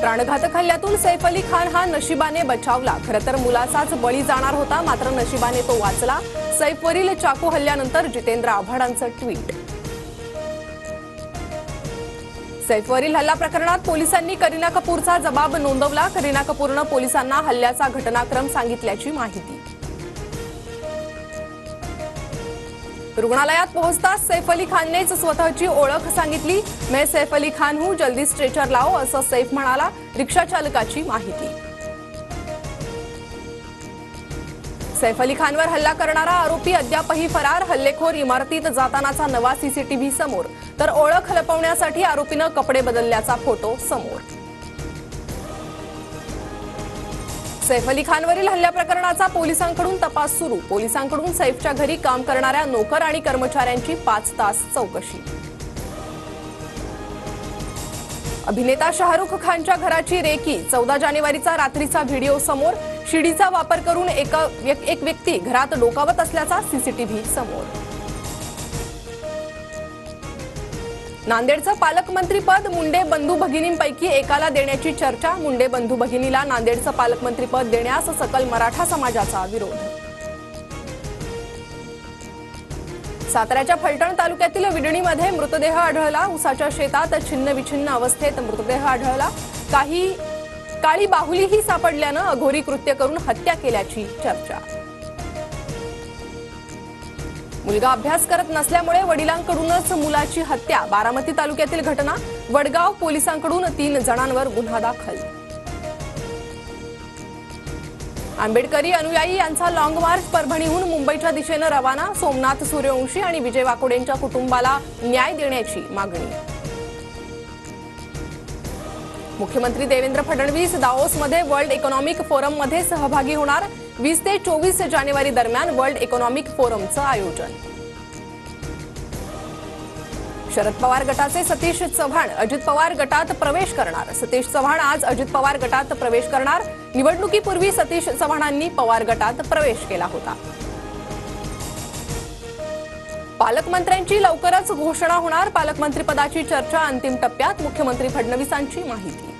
प्राणघातक हल्ल्यातून सैफ अली खान हा नशिबाने बचावला। खरं तर मुलाचाच बळी जाणार होता, मात्र नशिबाने तो वाचला। सैफवरील चाकू हल्ल्यानंतर जितेंद्र आव्हाडांचं ट्विट। सैफवरील हल्ला प्रकरणात पोलिसांनी करीना कपूरचा जबाब नोंदवला। करीना कपूरनं पोलिसांना हल्ल्याचा घटनाक्रम सांगितल्याची माहिती। रुग्णालयात पोहोचताच सैफ अली खाननेच स्वतःची ओळख सांगितली। मैं सैफ अली खान हूं, जल्दी स्ट्रेचर लाओ, असं सैफ म्हणाला। रिक्षा चालकाची माहिती। सैफ अली खानवर हल्ला करणारा आरोपी अद्यापही फरार। हल्लेखोर इमारतीत जातानाचा नवा सीसीटीव्ही समोर, तर ओळख लपवण्यासाठी आरोपीनं कपडे बदलल्याचा फोटो समोर। सैफ अली खानवरील हल्ल्या प्रकरणाचा पोलिसांकडून तपास सुरू। पोलिसांकडून सैफच्या घरी काम करणाऱ्या नोकर आणि कर्मचाऱ्यांची 5 तास चौकशी। अभिनेता शाहरुख खानच्या घराची रेकी। 14 जानेवारीचा रात्रीचा व्हिडिओ समोर। शिडीचा वापर करून एक व्यक्ती घरात डोकावत असल्याचा सीसीटीव्ही समोर। नांदेडचं पालकमंत्रीपद मुंडे बंधू भगिनींपैकी एकाला देण्याची चर्चा। मुंडे बंधू भगिनीला नांदेडचं पालकमंत्रीपद देण्यास सकल मराठा समाजाचा विरोध। साताऱ्याच्या फलटण तालुक्यातील विडणीमध्ये मृतदेह आढळला। उसाच्या शेतात छिन्नविछिन्न अवस्थेत मृतदेह आढळला। काळी बाहुलीही सापडल्यानं अघोरी कृत्य करून हत्या केल्याची चर्चा। मुलगा अभ्यास करत नसल्यामुळे वडिलांकडूनच मुलाची हत्या। बारामती तालुक्यातील घटना। वडगाव पोलिसांकडून 3 जणांवर गुन्हा दाखल। आंबेडकरी अनुयायी यांचा लॉंग मार्च परभणीहून मुंबईच्या दिशेनं रवाना। सोमनाथ सूर्यवंशी आणि विजय वाकोडेंच्या कुटुंबाला न्याय देण्याची मागणी। मुख्यमंत्री देवेंद्र फडणवीस दाओसमध्ये वर्ल्ड इकॉनॉमिक फोरममध्ये सहभागी होणार। 20 ते 24 जानेवारी दरम्यान वर्ल्ड इकॉनॉमिक फोरमचं आयोजन। शरद पवार गटाचे सतीश चव्हाण अजित पवार गटात प्रवेश करणार। सतीश चव्हाण आज अजित पवार गटात प्रवेश करणार। निवडणुकीपूर्वी सतीश चव्हाणांनी पवार गटात प्रवेश केला होता। पालकमंत्र्यांची लवकरच घोषणा होणार। पालकमंत्रीपदाची चर्चा अंतिम टप्प्यात। मुख्यमंत्री फडणवीसांची माहिती।